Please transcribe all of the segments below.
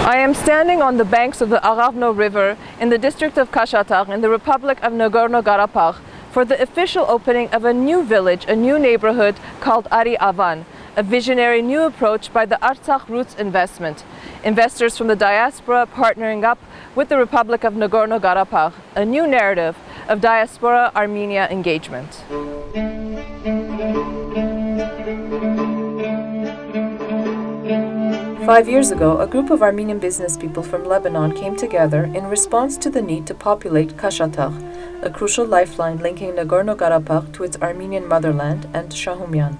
I am standing on the banks of the Aghavno River in the district of Kashatagh in the Republic of Nagorno Karabakh for the official opening of a new village, a new neighborhood called Ari Avan, a visionary new approach by the Artsakh Roots Investment, investors from the Diaspora partnering up with the Republic of Nagorno Karabakh, a new narrative of Diaspora-Armenia engagement. Five years ago, a group of Armenian business people from Lebanon came together in response to the need to populate Kashatagh, a crucial lifeline linking Nagorno Karabakh to its Armenian motherland and Shahumyan.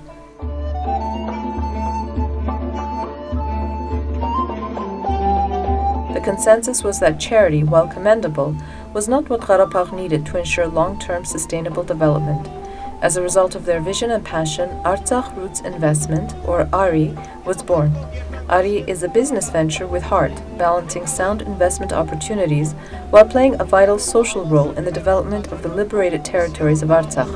The consensus was that charity, while commendable, was not what Karabakh needed to ensure long-term sustainable development. As a result of their vision and passion, Artsakh Roots Investment, or ARI, was born. ARI is a business venture with heart, balancing sound investment opportunities while playing a vital social role in the development of the liberated territories of Artsakh.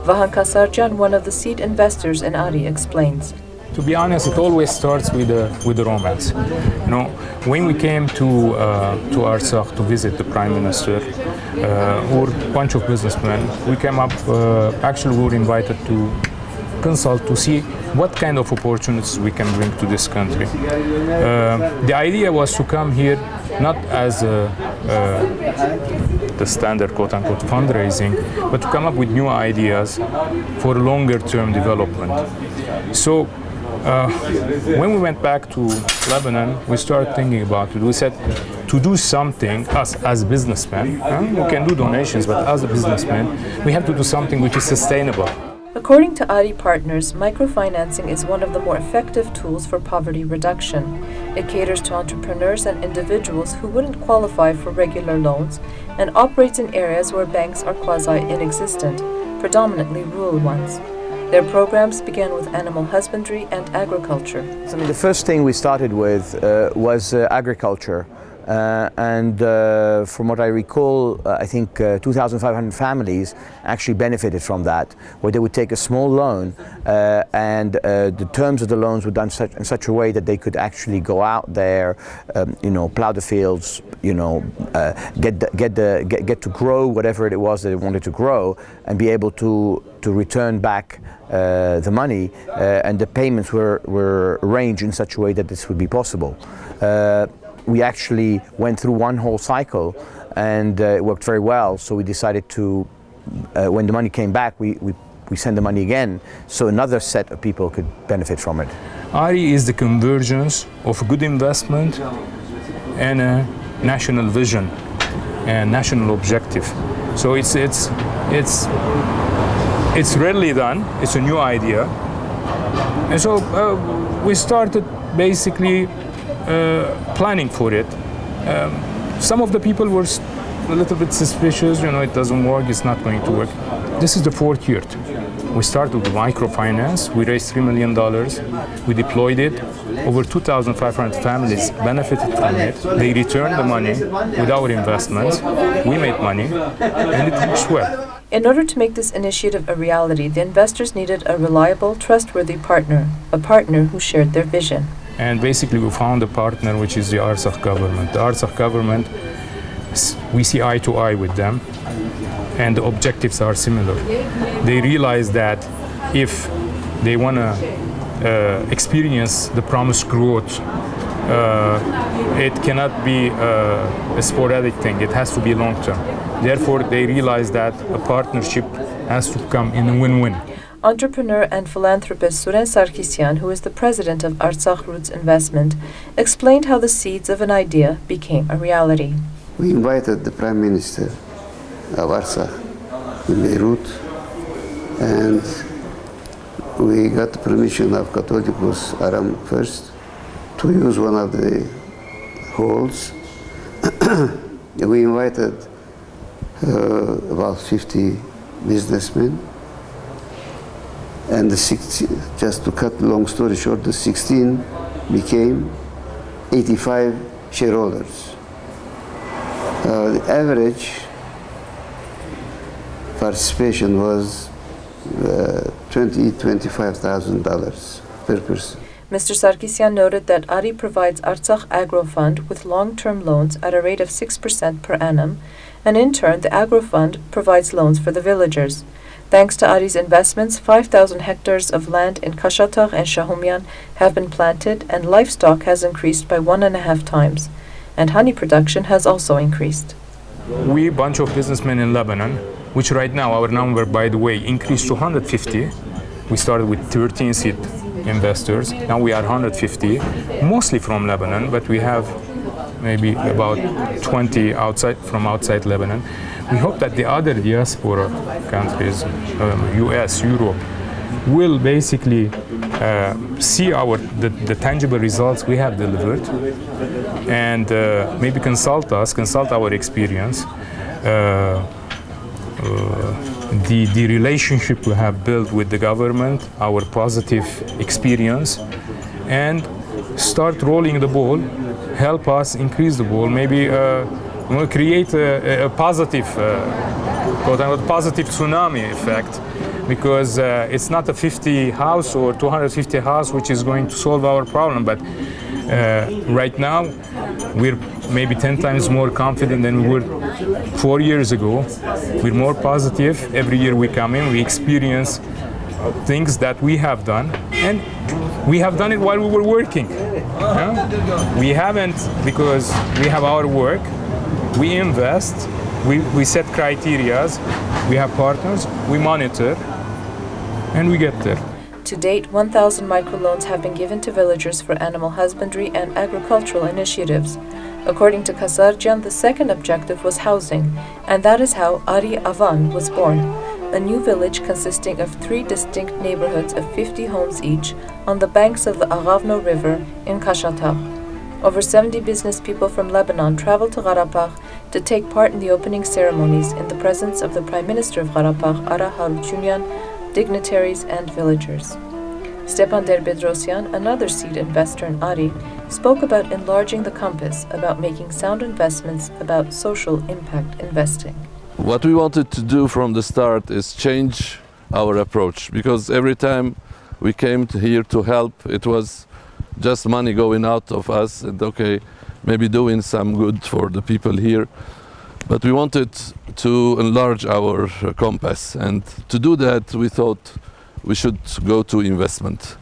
Vahan Kasarjan, one of the seed investors in ARI, explains. To be honest, it always starts with the romance. You know, when we came to Artsakh to visit the Prime Minister, or a bunch of businessmen, we came up. Actually, we were invited to consult to see what kind of opportunities we can bring to this country. The idea was to come here not as the standard quote-unquote fundraising, but to come up with new ideas for longer-term development. So when we went back to Lebanon, we started thinking about it. We said to do something, us as businessmen, we can do donations, but as a businessman, we have to do something which is sustainable. According to ARI partners, microfinancing is one of the more effective tools for poverty reduction. It caters to entrepreneurs and individuals who wouldn't qualify for regular loans and operates in areas where banks are quasi-inexistent, predominantly rural ones. Their programs began with animal husbandry and agriculture. I mean, the first thing we started with was agriculture. From what I recall, I think 2,500 families actually benefited from that, where they would take a small loan and the terms of the loans were done in such a way that they could actually go out there, plow the fields, get to grow whatever it was that they wanted to grow, and be able to return back the money, and the payments were arranged in such a way that this would be possible. We actually went through one whole cycle, and it worked very well. So we decided to, when the money came back, we sent the money again, so another set of people could benefit from it. ARI is the convergence of a good investment and a national vision and national objective. So it's rarely done. It's a new idea, and so we started basically planning for it. Some of the people were a little bit suspicious, it doesn't work, it's not going to work. This is the fourth year. We started with microfinance, we raised $3 million, we deployed it, over 2,500 families benefited from it, they returned the money with our investments, we made money, and it works well. In order to make this initiative a reality, the investors needed a reliable, trustworthy partner, a partner who shared their vision. And basically we found a partner, which is the Artsakh government. The Artsakh government, we see eye to eye with them, and the objectives are similar. They realize that if they want to experience the promised growth, it cannot be a sporadic thing, it has to be long term. Therefore, they realize that a partnership has to come in a win-win. Entrepreneur and philanthropist Suren Sarkisian, who is the president of Artsakh Roots Investment, explained how the seeds of an idea became a reality. We invited the Prime Minister of Artsakh in Beirut, and we got the permission of Catholicos Aram first to use one of the halls. We invited about 50 businessmen. And just to cut the long story short, the 16 became 85 shareholders. The average participation was $25,000 per person. Mr. Sarkisyan noted that ARI provides Artsakh Agro Fund with long-term loans at a rate of 6% per annum, and in turn the Agro Fund provides loans for the villagers. Thanks to ARI's investments, 5,000 hectares of land in Kashatagh and Shahumyan have been planted, and livestock has increased by 1.5 times, and honey production has also increased. We, bunch of businessmen in Lebanon, which right now our number, by the way, increased to 150. We started with 13 seed investors. Now we are 150, mostly from Lebanon, but we have maybe about 20 from outside Lebanon. We hope that the other diaspora countries, US, Europe, will basically see the tangible results we have delivered, and maybe consult our experience, the relationship we have built with the government, our positive experience, and start rolling the ball, help us increase the ball, maybe create a positive, quote-unquote, positive tsunami effect, because it's not a 50 house or 250 house which is going to solve our problem, but right now we're maybe 10 times more confident than we were 4 years ago. We're more positive. Every year we come in, we experience things that we have done, and we have done it while we were working. We haven't, because we have our work, we invest, we set criterias, we have partners, we monitor, and we get there. To date, 1,000 microloans have been given to villagers for animal husbandry and agricultural initiatives. According to Kasarjan, the second objective was housing, and that is how Ari Avan was born, a new village consisting of 3 distinct neighborhoods of 50 homes each on the banks of the Aghavno River in Kashatagh. Over 70 business people from Lebanon traveled to Karabakh to take part in the opening ceremonies in the presence of the Prime Minister of Karabakh, Ara Harutyunyan, dignitaries and villagers. Stepan Derbedrosyan, another seed investor in Ari, spoke about enlarging the compass, about making sound investments, about social impact investing. What we wanted to do from the start is change our approach, because every time we came here to help, it was just money going out of us and okay, maybe doing some good for the people here. But we wanted to enlarge our compass, and to do that we thought we should go to investment.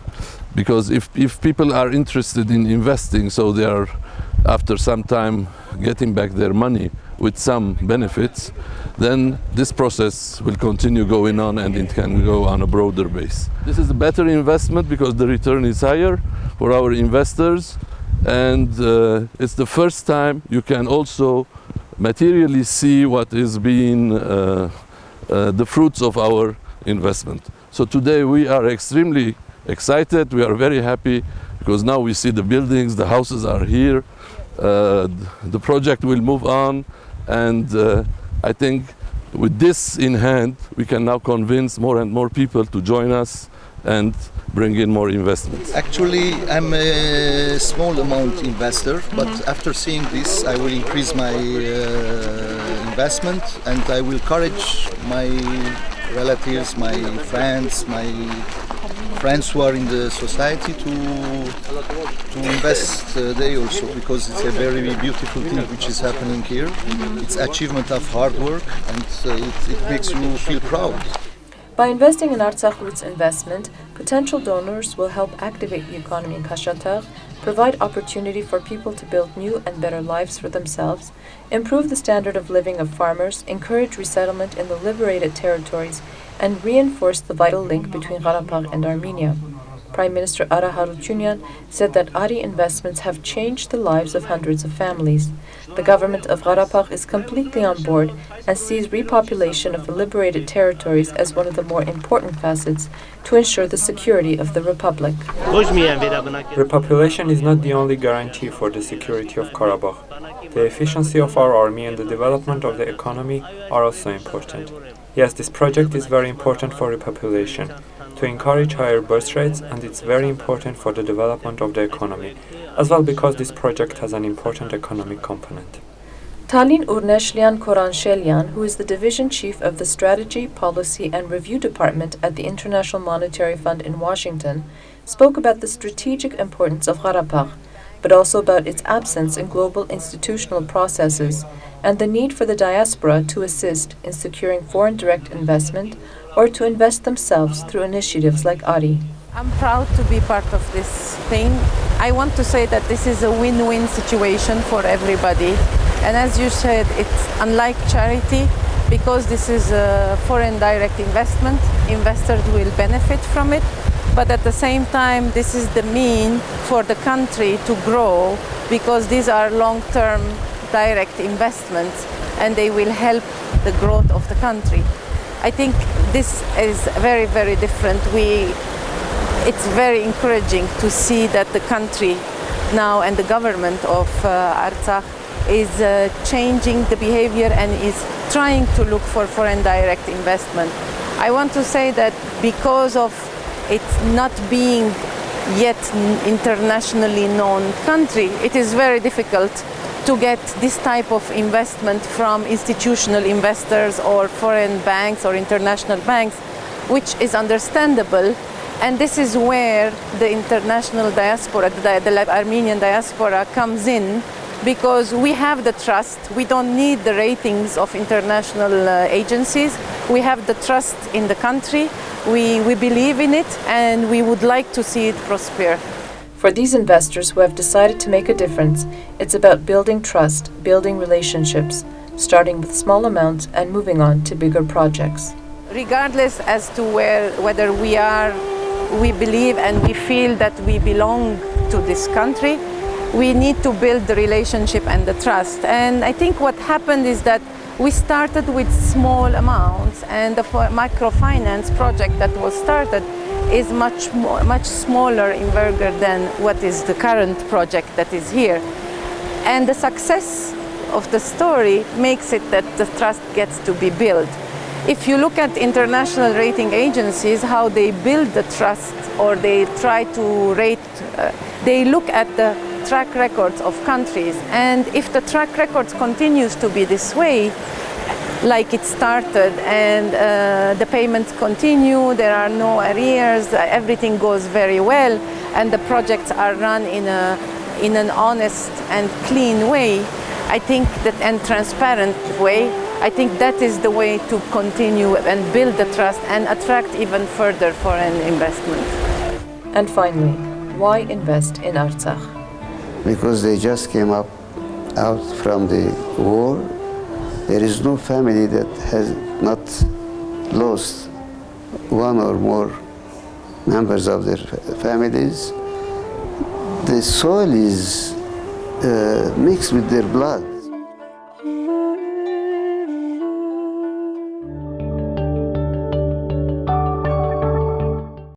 Because if people are interested in investing, so they are after some time getting back their money with some benefits, then this process will continue going on and it can go on a broader base. This is a better investment because the return is higher for our investors, and it's the first time you can also materially see what is being the fruits of our investment. So today we are extremely excited, we are very happy, because now we see the buildings, the houses are here, the project will move on, and I think with this in hand we can now convince more and more people to join us and bring in more investments. Actually, I'm a small amount investor, but after seeing this I will increase my investment, and I will encourage my relatives, my friends who are in the society to invest they also, because it's a very beautiful thing which is happening here. It's achievement of hard work, and it makes you feel proud. By investing in Artsakh Roots Investment, potential donors will help activate the economy in Kashatagh, provide opportunity for people to build new and better lives for themselves, improve the standard of living of farmers, encourage resettlement in the liberated territories, and reinforce the vital link between Karabakh and Armenia. Prime Minister Ara Harutyunyan said that Ari investments have changed the lives of hundreds of families. The government of Karabakh is completely on board and sees repopulation of the liberated territories as one of the more important facets to ensure the security of the republic. Repopulation is not the only guarantee for the security of Karabakh. The efficiency of our army and the development of the economy are also important. Yes, this project is very important for repopulation, to encourage higher birth rates, and it's very important for the development of the economy, as well because this project has an important economic component. Talin Urneshlian Koranshelian, who is the division chief of the Strategy, Policy and Review Department at the International Monetary Fund in Washington, spoke about the strategic importance of Karabakh, but also about its absence in global institutional processes and the need for the diaspora to assist in securing foreign direct investment or to invest themselves through initiatives like ARI. I'm proud to be part of this thing. I want to say that this is a win-win situation for everybody. And as you said, it's unlike charity because this is a foreign direct investment. Investors will benefit from it. But at the same time, this is the mean for the country to grow because these are long-term direct investments and they will help the growth of the country. I think this is very, very different. It's very encouraging to see that the country now and the government of Artsakh is changing the behavior and is trying to look for foreign direct investment. I want to say that because of it's not being yet internationally known country, it is very difficult to get this type of investment from institutional investors or foreign banks or international banks, which is understandable. And this is where the international diaspora, the Armenian diaspora comes in, because we have the trust. We don't need the ratings of international agencies. We have the trust in the country. We believe in it and we would like to see it prosper. For these investors who have decided to make a difference, it's about building trust, building relationships, starting with small amounts and moving on to bigger projects. Regardless as to whether we believe and we feel that we belong to this country, we need to build the relationship and the trust. And I think what happened is that we started with small amounts, and the microfinance project that was started is much smaller in envergadure than what is the current project that is here. And the success of the story makes it that the trust gets to be built. If you look at international rating agencies, how they build the trust or they try to rate, they look at the track records of countries. And if the track records continues to be this way, like it started, and the payments continue, there are no arrears, everything goes very well, and the projects are run in an honest and clean way, I think that, and transparent way, I think that is the way to continue and build the trust and attract even further foreign investment. And finally, why invest in Artsakh? Because they just came out from the war. There is no family that has not lost one or more members of their families. The soil is mixed with their blood.